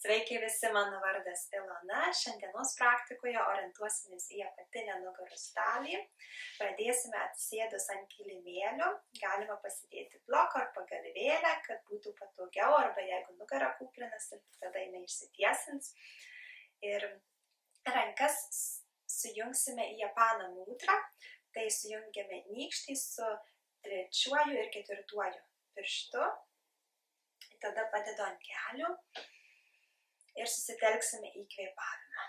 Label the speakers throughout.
Speaker 1: Sveiki visi, mano vardas Ilona. Šiandienos praktikoje orientuosimės į apatinę nugaros dalį. Pradėsime atsisėdus ant kilimėlio. Galima pasidėti bloką ar pagalvėlę, kad būtų patogiau, arba jeigu nugara kūprinasi, tada jinai išsitiesins. Ir rankas sujungsime į Japana mudrą. Tai sujungiame nykštį su trečiuoju ir ketvirtuoju pirštu. Tada padedu ant kelių ir susitelksime į kvėpavimą.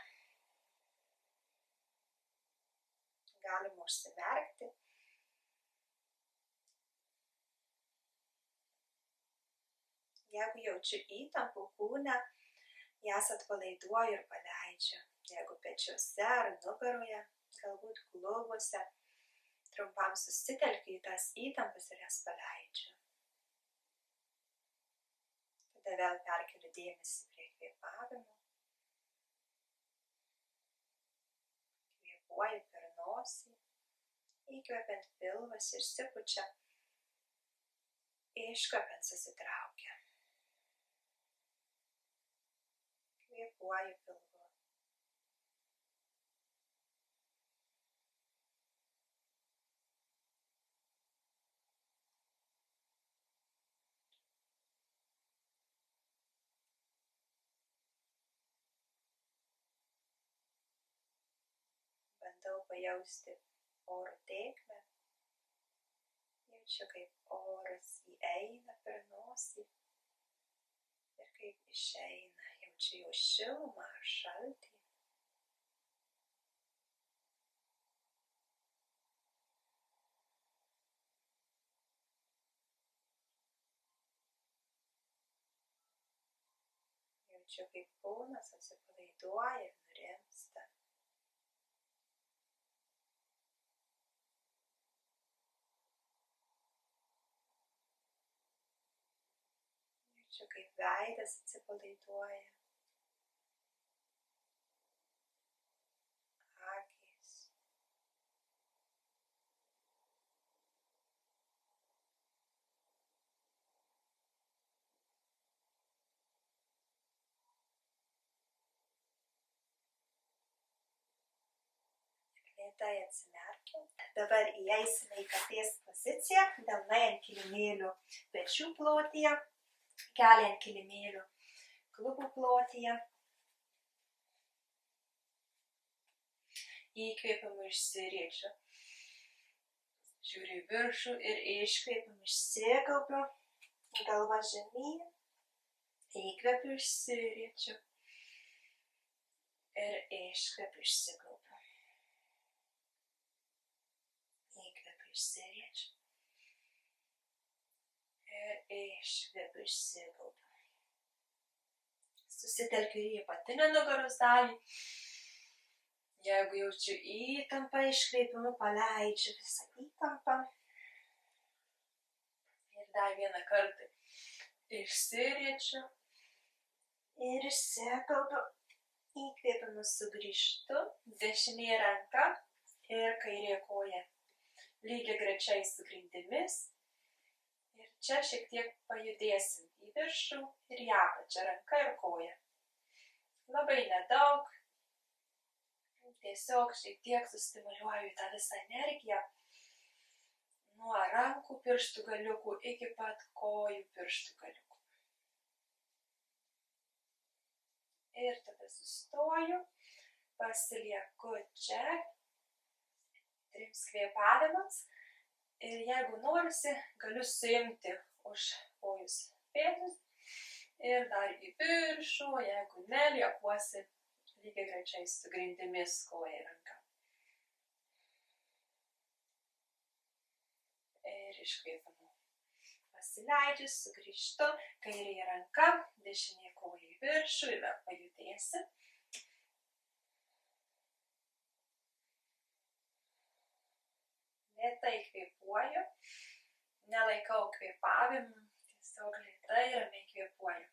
Speaker 1: Galima užsimerkti. Jeigu jaučiu įtampą kūne, jas atpalaiduoju ir paleidžiu. Jeigu pečiuose ar nugaroje, galbūt klubuose, trumpam susitelkiu į tas įtampas ir jas paleidžiu. Tada vėl perkeliu dėmesį prie kvėpavimo. Kvėpuoju per nosį, įkvepiant pilvas išsipučia, iškvepiant susitraukia. Kvėpuoju pilvu. Bandau pajausti oro tėkmę. Jaučiu, kaip oras įeina per nosį ir kaip išeina. Jaučiu jo šilumą ar šaltį. Jaučiu, kaip kūnas atsipalaiduoja ir nurimsta. Jaučiu, kaip veidas atsipalaiduoja. Akys. Lėtai atsimerkiu. Dabar įeisime į katės poziciją. Delnai ant kilimėlių pečių plotyje. Keliai ant kilimėlių klubų plotyje. Įkvėpimu išsiriečiu. Žiūriu į viršų ir iškvėpimu išsigaubiu. Galva žemyn. Įkvepiu išsiriečiu. Ir iškvepiu išsigaubiu. Įkvepiu išsiriečiu. Ir iškvepiu išsigaubiu. Susitelkiu į apatinę nugaros dalį. Jeigu jaučiu įtampą, iškvėpimu paleidžiu visą įtampą. Ir dar vieną kartą išsiriečiu. Ir išsigaubiu. Įkvėpimu sugrįžtu. Dešinė ranka ir kairė koja lygiagrečiai su grindimis. Ir čia šiek tiek pajudėsim į viršų ir į apačią, ranka ir koja. Labai nedaug. Tiesiog šiek tiek sustimuliuoju tą visą energiją. Nuo rankų pirštų galiukų iki pat kojų pirštų galiukų. Ir tada sustoju. Pasilieku čia 3 kvėpavimams. Ir jeigu norisi, galiu suimti už kojus pėdus ir dar į viršų, jeigu ne, liekuosi lygiagrečiai su grindimis koja ir ranka. Ir iškvėpimu. Pasileidžiu, sugrįžtu, kairė ranka, dešinė koja į viršų ir vėl pajudėsi. Lėtai kvėpuoju, nelaikau kvėpavimų, tiesiog lėtai ramiai kvėpuoju.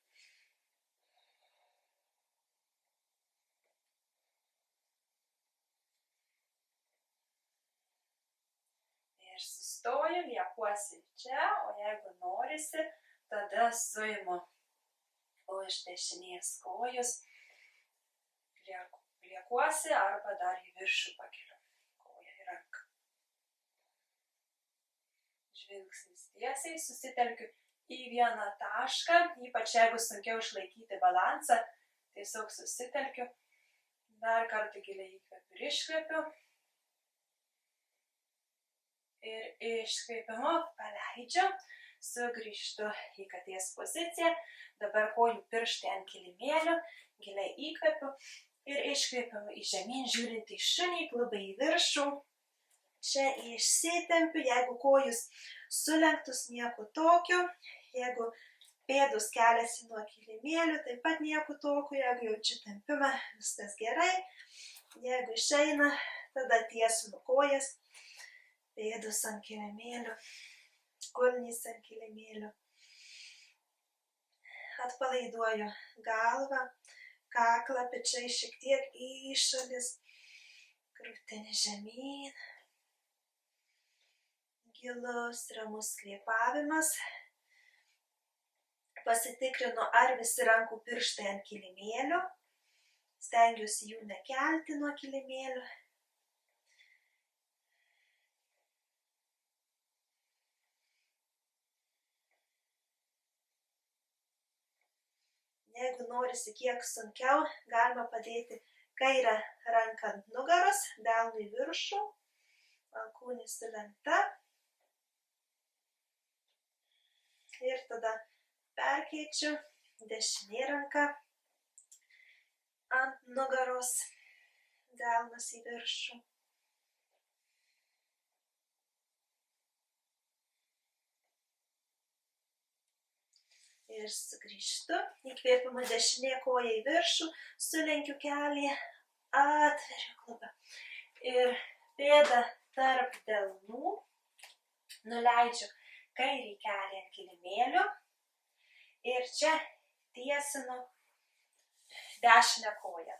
Speaker 1: Ir sustoju, liekuosi čia, o jeigu norisi, tada suimu O iš dešinės kojos liekuosi arba dar į viršų pakeliu koją į ranką. Žvilgsnis tiesiai, susitelkiu į vieną tašką, ypač jeigu sunkiau išlaikyti balansą, tiesiog susitelkiu. Dar kartą giliai įkvepiu ir iškvepiu. Ir iškvėpimu paleidžiu, sugrįžtu į katės poziciją. Dabar kojų pirštai ant kilimėlio, giliai įkvepiu ir iškvėpimu į žemyn, žiūrint į šunį, klubai į viršų. Čia išsitempiu, jeigu kojus sulenktus, nieko tokio. Jeigu pėdus keliasi nuo kilimėlių, taip pat nieko tokio. Jeigu jaučiu tempimą, viskas gerai. Jeigu išeina, tada tiesinu kojas. Pėdus ant kilimėlių, kulnys ant kilimėlių. Atpalaiduoju galvą, kaklą, pečiai šiek tiek į šalis, krūtinė žemyn. Gilus, ramus kvėpavimas. Pasitikrinu, ar visi rankų pirštai ant kilimėlių. Stengiuosi jų nekelti nuo kilimėlių. Jeigu norisi kiek sunkiau, galima padėti kairę ranką ant nugaros, delnu į viršų, alkūnė sulenkta. Ir tada perkeičiu dešinė ranka ant nugaros, delnas į viršų. Ir sugrįžtu, įkvėpimu dešinė koja į viršų, sulenkiu kelį, atveriu klubą. Ir pėdą tarp delnų, nuleidžiu kairį kelį ant kilimėlio ir čia tiesinu dešinę koją.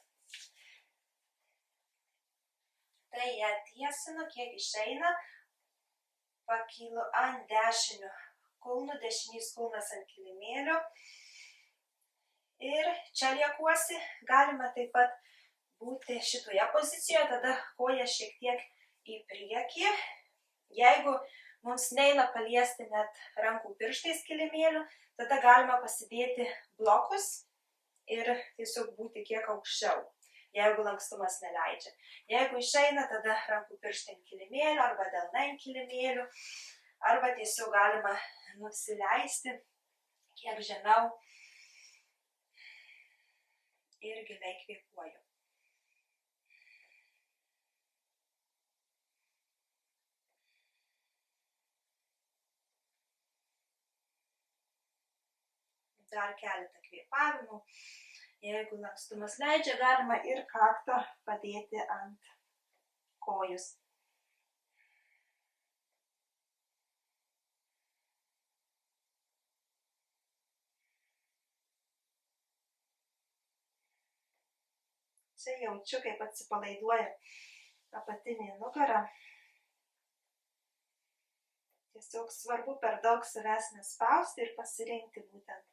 Speaker 1: Tai ją tiesinu, kiek išeina, pakylu ant dešinių kulnų, dešinys kulnas ant kilimėlio ir čia liekuosi. Galima taip pat būti šitoje pozicijoje, tada koja šiek tiek į priekį. Jeigu mums neina paliesti net rankų pirštais kilimėlių, tada galima pasidėti blokus ir tiesiog būti kiek aukščiau, jeigu lankstumas neleidžia. Jeigu išeina, tada rankų pirštai ant kilimėlio arba delnai ant kilimėlių. Arba tiesiog galima nusileisti kiek žemiau ir giliai kvėpuoju. Dar keletą kvėpavimų. Jeigu lankstumas leidžia, galima ir kaktą padėti ant kojos. Čia jaučiu, kaip atsipalaiduoja apatinė nugara. Tiesiog svarbu per daug savęs nespausti ir pasirinkti būtent,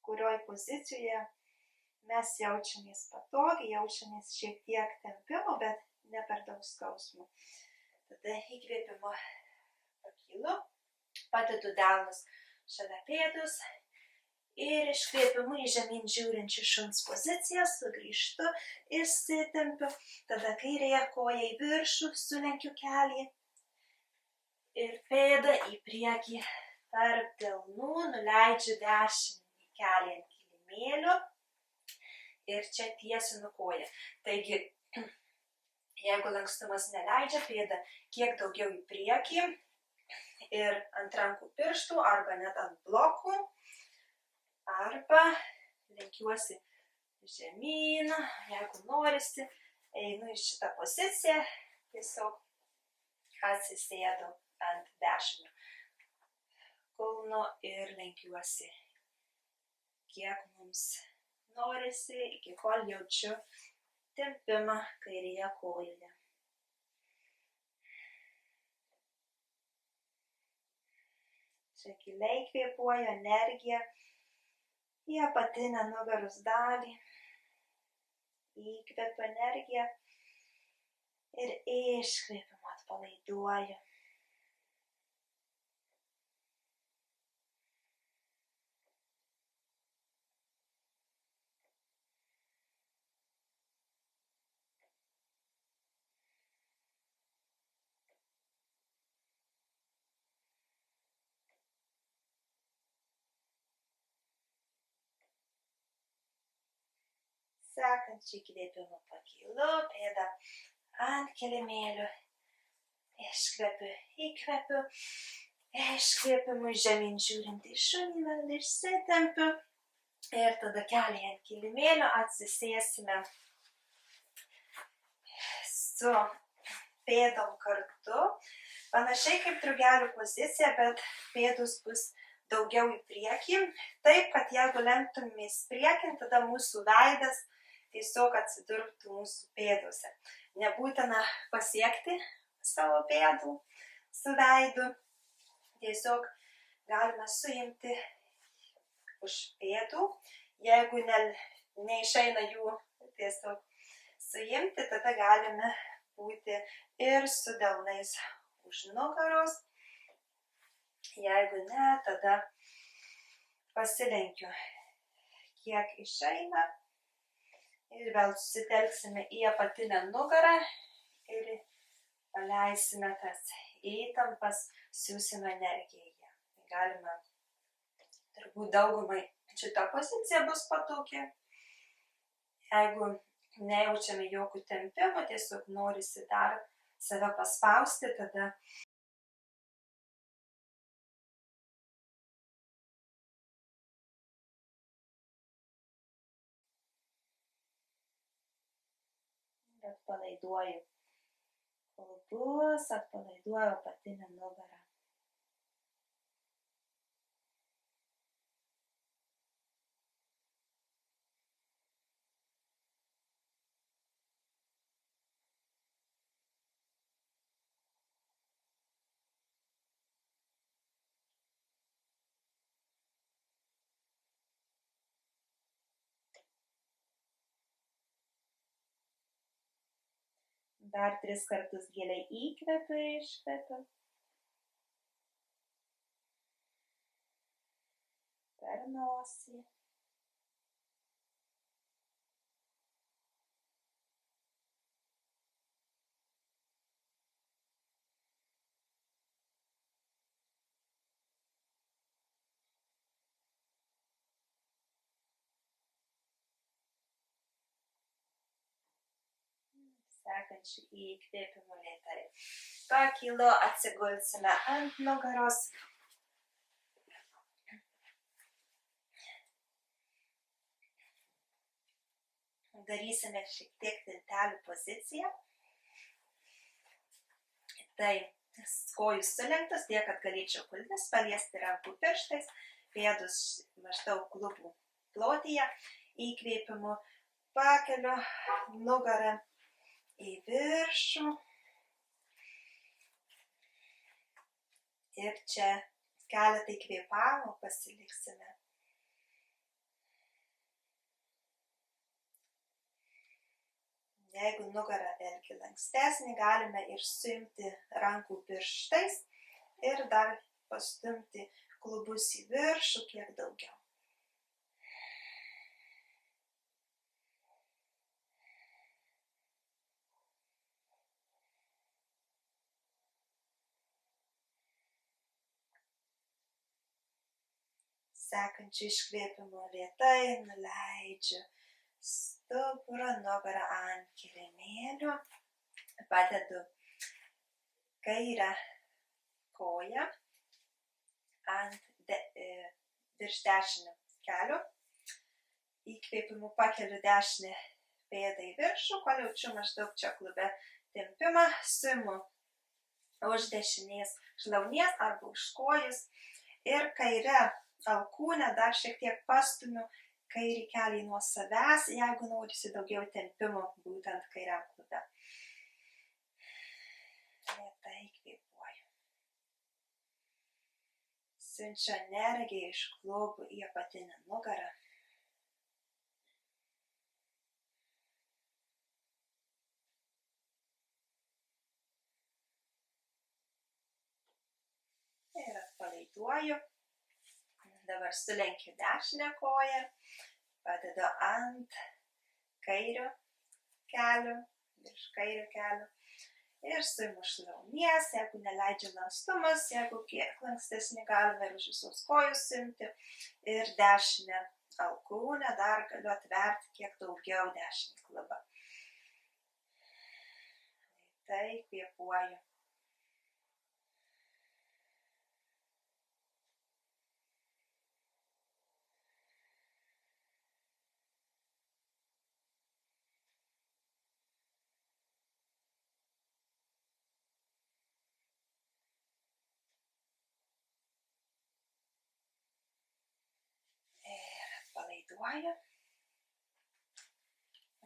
Speaker 1: kurioj pozicijoje mes jaučiamės patogiai, jaučiamės šiek tiek tempimo, bet ne per daug skausmo. Tada įkvėpimu pakylu, padedu delnus šalia pėdus. Ir iškvėpimu į žemyn žiūrinčių šuns poziciją, sugrįžtu, išsitempiu, tada kairėje koja į viršų, sulenkiu kelį ir pėdą į priekį tarp delnų, nuleidžiu dešinį kelį ant kilimėlio ir čia tiesinu koją. Taigi, jeigu lankstumas neleidžia, pėdą kiek daugiau į priekį ir ant rankų pirštų arba net ant blokų. Arba lenkiuosi žemyn, jeigu norisi, einu į šitą poziciją, tiesiog atsisėdu ant dešinio kulno ir lenkiuosi, kiek mums norisi, iki kol jaučiu tempimą kairėje kojoje. Čia giliai kvėpuoju energiją. į apatinę nugaros dalį. Įkvepiu energiją ir iškvėpimu atpalaiduoju. Sekančiu įkvėpimu pakylu, pėdą ant kilimėlio. Iškvepiu, įkvepiu, iškvėpimu žemyn žiūrint į šunį, vėl išsitempiu. Ir tada keliai ant kilimėlio atsisėsime su pėdom kartu. Panašiai kaip drugelių pozicija, bet pėdos bus daugiau į priekį. Taip, kad jeigu lenktumės priekin, tada mūsų veidas tiesiog atsidurtų mūsų pėdose. Nebūtina pasiekti savo pėdų su veidu. Tiesiog galime suimti už pėdų. Jeigu neišeina jų tiesiog suimti, tada galime būti ir su delnais už nugaros. Jeigu ne, tada pasilenkiu, kiek išeina. Ir vėl susitelksime į apatinę nugarą ir paleisime tas įtampas, siūsime energiją. Galime, turbūt daugumai šita pozicija bus patogi. Jeigu nejaučiame jokių tempimų, tiesiog norisi dar save paspausti, tada atpalaiduoju klubus, atpalaiduoju apatinę nugarą. Dar 3 kartus giliai įkvepiu ir iškvepiu. Per nosį. Sekančiu įkvėpimu lėtai pakylu, atsigulsime ant nugaros. Darysime šiek tiek tiltelių poziciją. Tai kojų sulenktos tiek, kad galėčiau kulnis paliesti rankų pirštais, pėdus maždaug klubų plotyje. Įkvėpimu pakeliu nugarą į viršų. Ir čia keletą įkvėpavimų pasiliksime. Jeigu nugara vėlgi lankstesnė, galime ir suimti rankų pirštais ir dar pastumti klubus į viršų kiek daugiau. Sekančiu iškvėpimu lėtai nuleidžiu stuburą, nugarą ant kilimėlio. Padedu kairę koją virš dešinio kelio. Įkvėpimu pakeliu dešinę pėdą į viršų, kol jaučiu maždaug čia klube tempimą, suimu už dešinės šlaunies arba už kojus ir kairę alkūnę dar šiek tiek pastumiu kairį kelį nuo savęs, jeigu norisi daugiau tempimo būtent kairiam klube. Lėtai kvėpuoju. Siunčiu energiją iš klubų į apatinę nugarą. atpalaiduoju. Dabar sulenkiu dešinę koją, padedu ant kairio kelio, virš kairio kelio ir suimu šlaunies, jeigu neleidžia lankstumas, jeigu kiek lankstesnį galime ir už visos kojos suimti ir dešinę alkūnę dar galiu atverti kiek daugiau dešinį klubą. Tai kvėpuoju. Atpalaiduoju.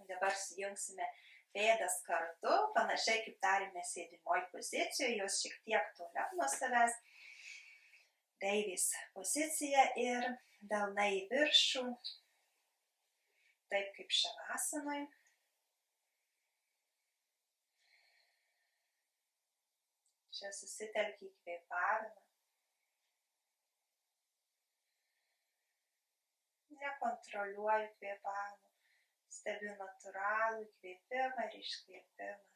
Speaker 1: Dabar sujungsime pėdas kartu, panašiai kaip darėme sėdimoj pozicijoje, jos šiek tiek toliau nuo savęs. Deivės pozicija ir delnai į viršų, taip kaip šavasanoj. Čia susitelkiu į kvėpavimą. Nekontroliuoju kvėpavimą, stebiu natūralų įkvėpimą ir iškvėpimą.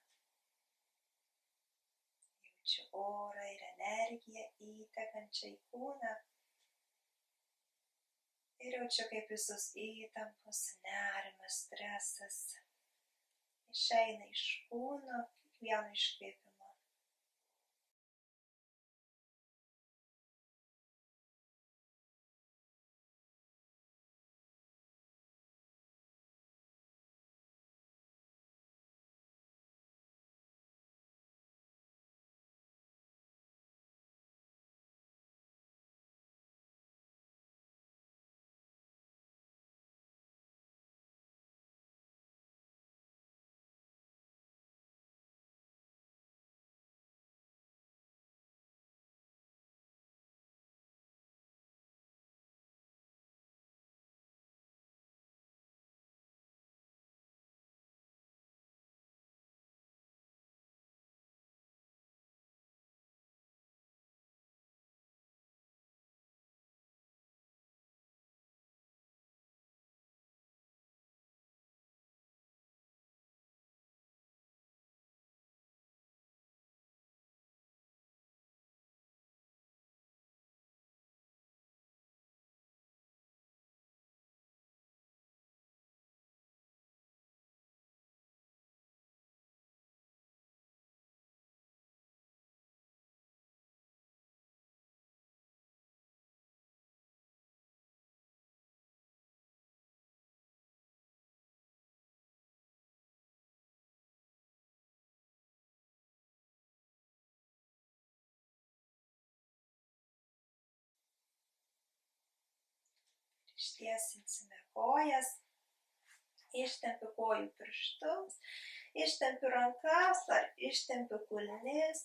Speaker 1: Jaučiu orą ir energiją įtekančią į kūną. Ir jaučiu, kaip visos įtampos, nerimas, stresas išeina iš kūno kiekvieno iškvėpimo. Ištiesinsime kojas, ištempiu kojų pirštus, ištempiu rankas ar ištempiu kulnis,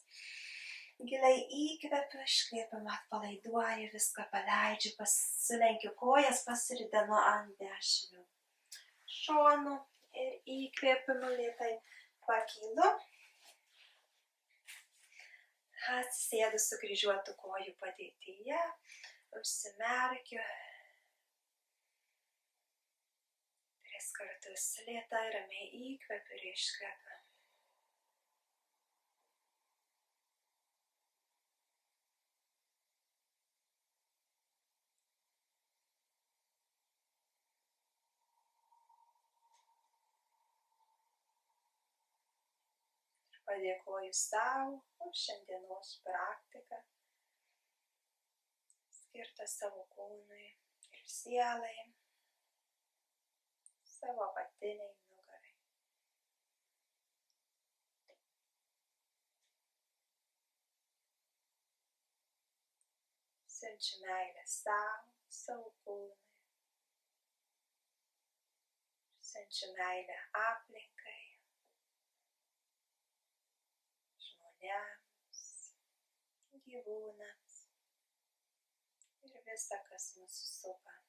Speaker 1: giliai įkvepiu, iškvėpimu atpalaiduoju, viską paleidžiu, sulenkiu kojas, pasiridenu ant dešinių šonų ir įkvėpimu lėtai pakylu. Atsisėdu sukryžiuotų kojų padėtyje, užsimerkiu. 3 kartus lėtai ramiai įkvepiu ir iškvepiu. Padėkoju sau už šiandienos praktiką, skirtą savo kūnui ir sielai, savo apatiniai nugarai. Siunčiu meilę sau, savo kūnui. Siunčiu meilę aplinkai, žmonėms, gyvūnams ir visa, kas mūsų supa.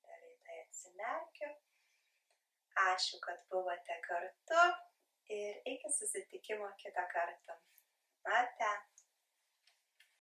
Speaker 1: Tada lėtai atsimerkiu. Ačiū, kad buvote kartu ir iki susitikimo kitą kartą. Ate.